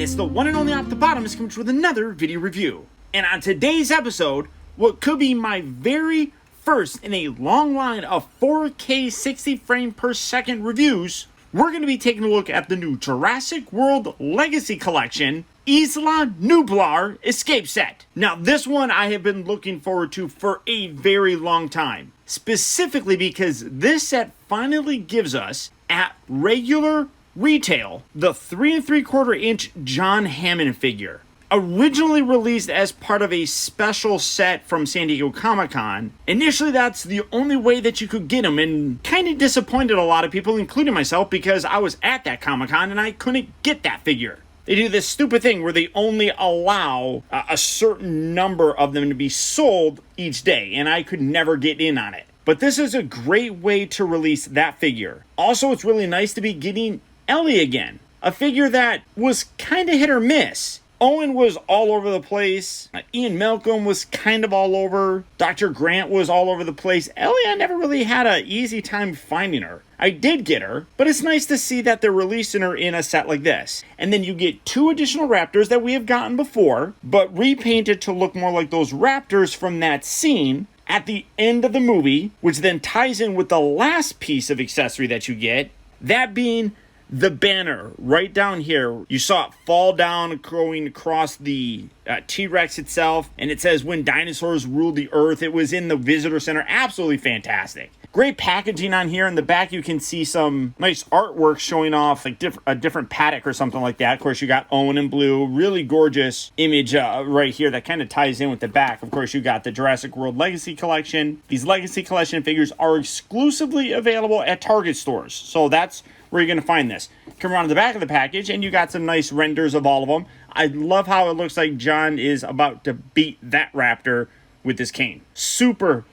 it's the one and only Off the Bottom is coming with another video review. And on today's episode, what could be my very first in a long line of 4K 60 frame per second reviews, we're going to be taking a look at the new Jurassic World Legacy Collection ISLA NUBLAR escape set. Now this one I have been looking forward to for a very long time, specifically because this set finally gives us, at regular retail, the 3 3/4 inch John Hammond figure. Originally released as part of a special set from San Diego Comic-Con, initially that's the only way that you could get him, and kind of disappointed a lot of people, including myself, because I was at that Comic-Con and I couldn't get that figure. They do this stupid thing where they only allow a certain number of them to be sold each day, and I could never get in on it. But this is a great way to release that figure. Also, it's really nice to be getting Ellie again, a figure that was kind of hit or miss. Owen was all over the place. Ian Malcolm was kind of all over. Dr. Grant was all over the place. Ellie, I never really had an easy time finding her. I did get her, but it's nice to see that they're releasing her in a set like this. And then you get 2 additional Raptors that we have gotten before, but repainted to look more like those Raptors from that scene at the end of the movie, which then ties in with the last piece of accessory that you get, that being the banner right down here. You saw it fall down going across the T-Rex itself, and it says when dinosaurs ruled the earth. It was in the visitor center. Absolutely fantastic. Great packaging on here. In the back you can see some nice artwork showing off like a different paddock or something like that. Of course you got Owen in blue. Really gorgeous image right here that kind of ties in with the back. Of course you got the Jurassic World Legacy Collection. These Legacy Collection figures are exclusively available at Target stores, so that's where you're going to find this. Come around to the back of the package and you got some nice renders of all of them. I love how it looks like John is about to beat that raptor with his cane. Super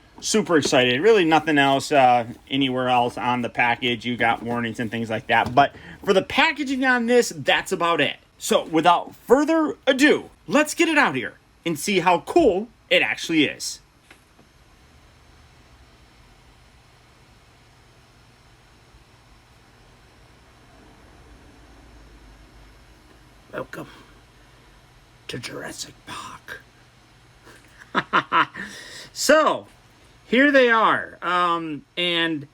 excited. Really nothing else anywhere else on the package. You got warnings and things like that. But for the packaging on this, that's about it. So without further ado, let's get it out here and see how cool it actually is. Welcome to Jurassic Park. So, here they are. And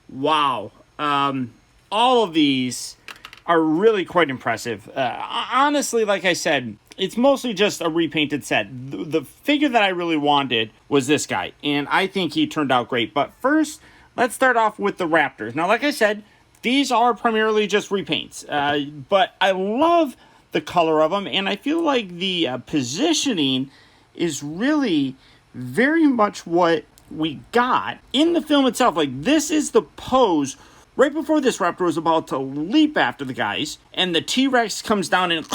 wow. All of these are really quite impressive. Honestly, like I said, it's mostly just a repainted set. The figure that I really wanted was this guy, and I think he turned out great. But first, let's start off with the Raptors. Now, like I said, these are primarily just repaints. But I love the color of them, and I feel like the positioning is really very much what we got in the film itself. Like, this is the pose right before this raptor was about to leap after the guys, and the T-Rex comes down and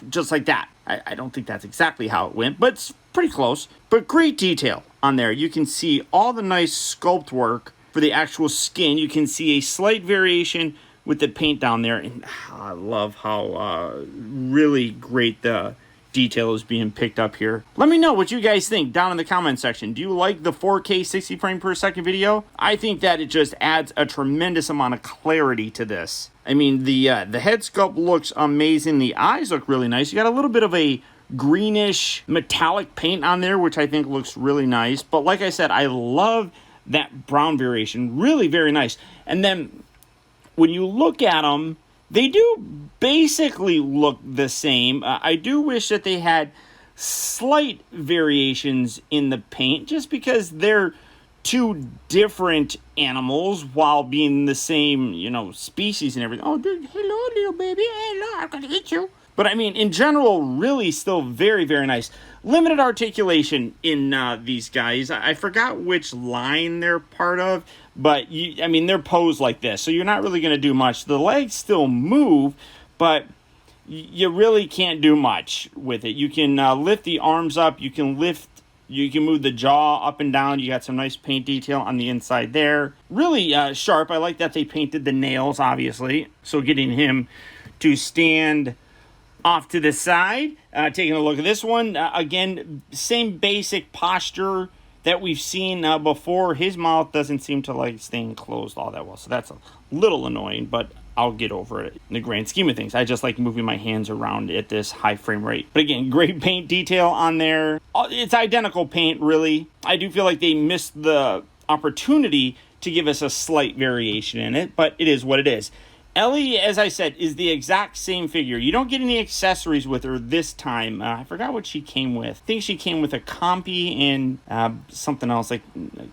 just like that. I don't think that's exactly how it went, but it's pretty close. But great detail on there. You can see all the nice sculpt work for the actual skin. You can see a slight variation with the paint down there, and I love how really great the detail is being picked up here. Let me know what you guys think down in the comment section. Do you like the 4K 60 frame per second video? I think that it just adds a tremendous amount of clarity to this. I mean, the head sculpt looks amazing. The eyes look really nice. You got a little bit of a greenish metallic paint on there, which I think looks really nice. But like I said, I love that brown variation. Really very nice. And then when you look at them, they do basically look the same. I do wish that they had slight variations in the paint, just because they're 2 different animals while being the same, species and everything. Oh, dude, hello, little baby. Hello, I'm gonna eat you. But I mean, in general, really still very, very nice. Limited articulation in these guys. I forgot which line they're part of, but they're posed like this, so you're not really going to do much. The legs still move, but you really can't do much with it. You can lift the arms up. You can move the jaw up and down. You got some nice paint detail on the inside there. Really sharp. I like that they painted the nails, obviously. So getting him to stand off to the side. Taking a look at this one. Again, same basic posture that we've seen before. His mouth doesn't seem to like staying closed all that well, so that's a little annoying, but I'll get over it in the grand scheme of things. I just like moving my hands around at this high frame rate. But again, great paint detail on there. It's identical paint, really. I do feel like they missed the opportunity to give us a slight variation in it, but it is what it is. Ellie, as I said, is the exact same figure. You don't get any accessories with her this time. I forgot what she came with. I think she came with a compy and something else, like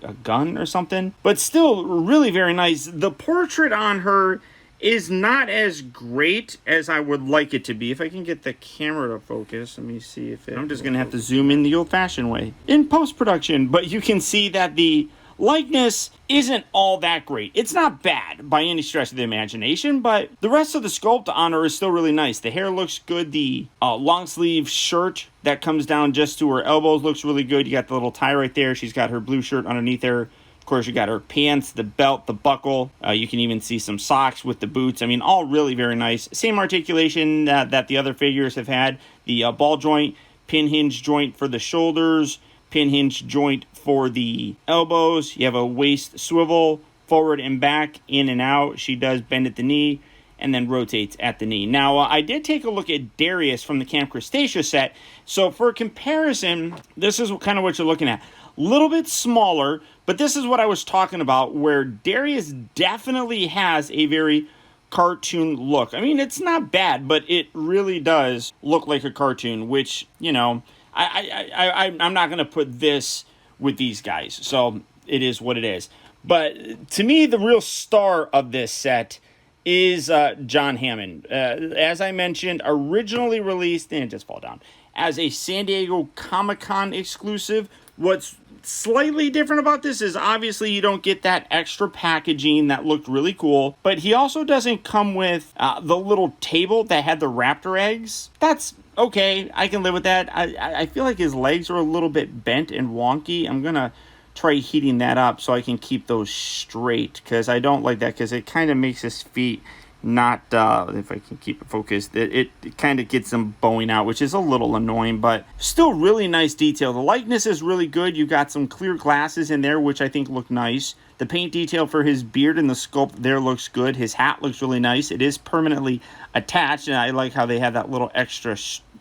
a gun or something. But still, really very nice. The portrait on her is not as great as I would like it to be. If I can get the camera to focus, let me see if it... I'm just going to have to zoom in the old-fashioned way in post-production. But you can see that the likeness isn't all that great. It's not bad by any stretch of the imagination, but the rest of the sculpt on her is still really nice. The hair looks good. The long sleeve shirt that comes down just to her elbows looks really good. You got the little tie right there. She's got her blue shirt underneath her. Of course, you got her pants, the belt, the buckle. You can even see some socks with the boots. I mean, all really very nice. Same articulation that the other figures have had. The ball joint, pin hinge joint for the shoulders, pin hinge joint for the elbows. You have a waist swivel, forward and back, in and out. She does bend at the knee and then rotates at the knee. Now, I did take a look at Darius from the Camp Crustacea set. So for comparison, this is kind of what you're looking at. A little bit smaller, but this is what I was talking about, where Darius definitely has a very cartoon look. I mean, it's not bad, but it really does look like a cartoon, which, you know, I'm not going to put this with these guys. So it is what it is. But to me, the real star of this set is John Hammond. As I mentioned, originally released, and just fall down, as a San Diego Comic-Con exclusive. What's slightly different about this is obviously you don't get that extra packaging that looked really cool, but he also doesn't come with the little table that had the raptor eggs. That's okay. I can live with that. I feel like his legs are a little bit bent and wonky. I'm going to try heating that up so I can keep those straight, because I don't like that, because it kind of makes his feet not, if I can keep it focused, it kind of gets them bowing out, which is a little annoying, but still really nice detail. The likeness is really good. You got some clear glasses in there, which I think look nice. The paint detail for his beard and the sculpt there looks good. His hat looks really nice. It is permanently attached, and I like how they have that little extra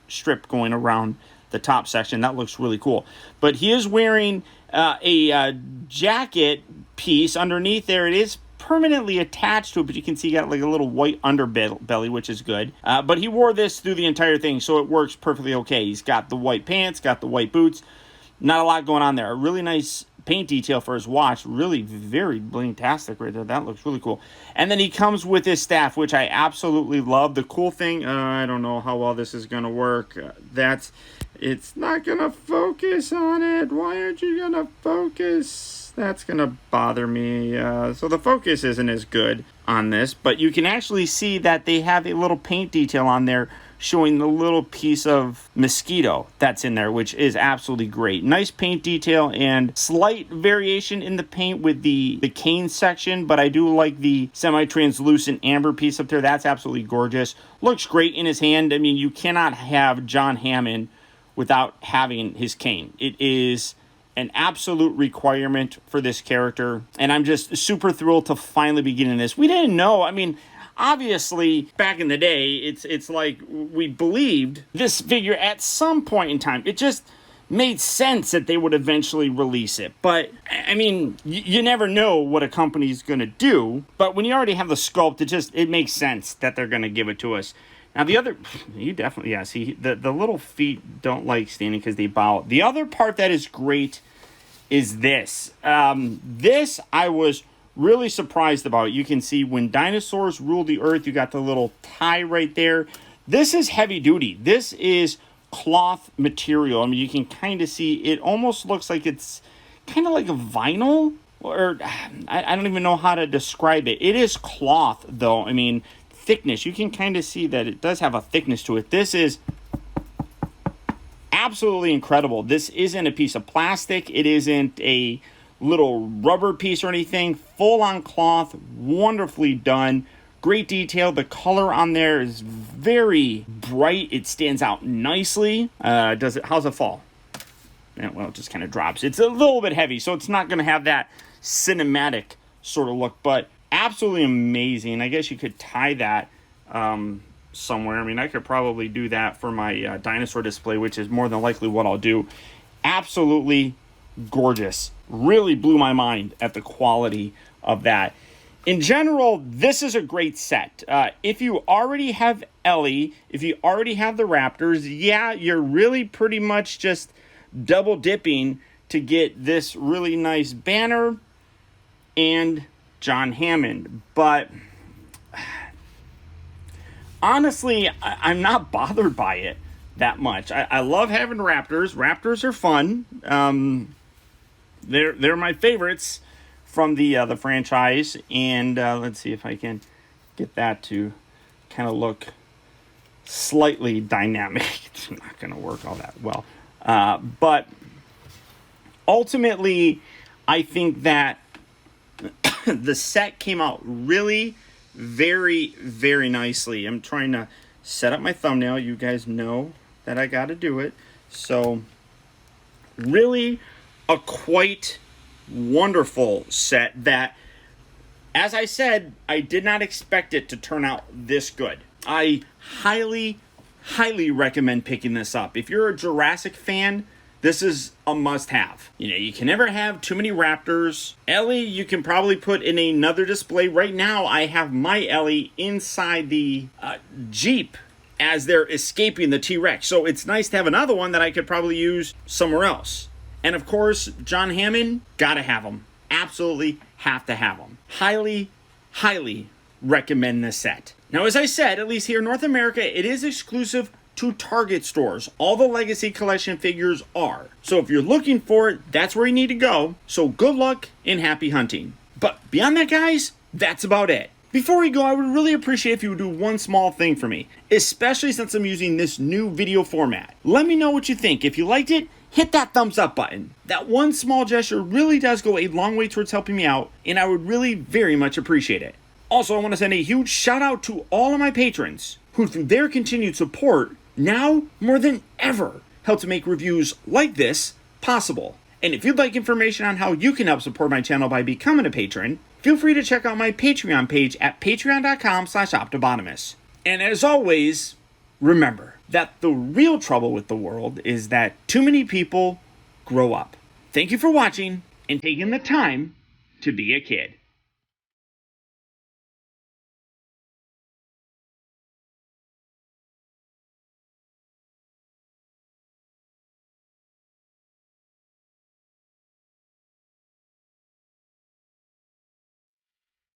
strip going around the top section. That looks really cool. But he is wearing a jacket piece underneath there. It is permanently attached to it, but you can see he got like a little white underbelly, which is good. But he wore this through the entire thing, so it works perfectly okay. He's got the white pants, got the white boots. Not a lot going on there. A really nice paint detail for his watch. Really very bling-tastic right there. That looks really cool. And then he comes with his staff, which I absolutely love. The cool thing, I don't know how well this is going to work. It's not going to focus on it. Why aren't you going to focus? That's going to bother me. So the focus isn't as good on this, but you can actually see that they have a little paint detail on there showing the little piece of mosquito that's in there, which is absolutely great. Nice paint detail and slight variation in the paint with the cane section, but I do like the semi-translucent amber piece up there. That's absolutely gorgeous. Looks great in his hand. I mean, you cannot have John Hammond without having his cane. It is an absolute requirement for this character, and I'm just super thrilled to finally be getting this. We didn't know. I mean, obviously, back in the day, it's like we believed this figure at some point in time. It just made sense that they would eventually release it. But, I mean, you never know what a company's going to do. But when you already have the sculpt, it makes sense that they're going to give it to us. Now, the other, you definitely, yeah, see, the little feet don't like standing because they bow. The other part that is great is this. This I was really surprised about. You can see when dinosaurs ruled the earth, you got the little tie right there. This is heavy duty. This is cloth material. I mean, you can kind of see it almost looks like it's kind of like a vinyl, or I don't even know how to describe it. It is cloth, though. I mean, thickness, you can kind of see that it does have a thickness to it. This is absolutely incredible. This isn't a piece of plastic. It isn't a little rubber piece or anything. Full on cloth, wonderfully done. Great detail. The color on there is very bright. It stands out nicely. How's it fall? Yeah, well, it just kind of drops. It's a little bit heavy, so it's not going to have that cinematic sort of look, but absolutely amazing. I guess you could tie that somewhere. I mean, I could probably do that for my dinosaur display, which is more than likely what I'll do. Absolutely gorgeous. Really blew my mind at the quality of that. In general, this is a great set. If you already have Ellie, if you already have the Raptors, yeah, you're really pretty much just double dipping to get this really nice banner and John Hammond. But honestly, I'm not bothered by it that much. I love having Raptors. Raptors are fun. They're my favorites from the franchise, and let's see if I can get that to kind of look slightly dynamic. It's not going to work all that well, but ultimately, I think that the set came out really very, very nicely. I'm trying to set up my thumbnail. You guys know that I got to do it. So, really a quite wonderful set that, as I said, I did not expect it to turn out this good. I highly, highly recommend picking this up. If you're a Jurassic fan, this is a must-have. You know, you can never have too many Raptors. Ellie, you can probably put in another display. Right now, I have my Ellie inside the Jeep as they're escaping the T-Rex. So it's nice to have another one that I could probably use somewhere else. And of course, John Hammond, gotta have him. Absolutely have to have him. Highly, highly recommend this set. Now, as I said, at least here in North America, it is exclusive to Target stores. All the Legacy Collection figures are. So if you're looking for it, that's where you need to go. So good luck and happy hunting. But beyond that, guys, that's about it. Before we go, I would really appreciate if you would do one small thing for me, especially since I'm using this new video format. Let me know what you think. If you liked it, hit that thumbs up button. That one small gesture really does go a long way towards helping me out, and I would really very much appreciate it. Also, I want to send a huge shout out to all of my patrons who, through their continued support, now more than ever, help to make reviews like this possible. And if you'd like information on how you can help support my channel by becoming a patron, feel free to check out my Patreon page at patreon.com/optibotimus. And as always, remember that the real trouble with the world is that too many people grow up. Thank you for watching and taking the time to be a kid.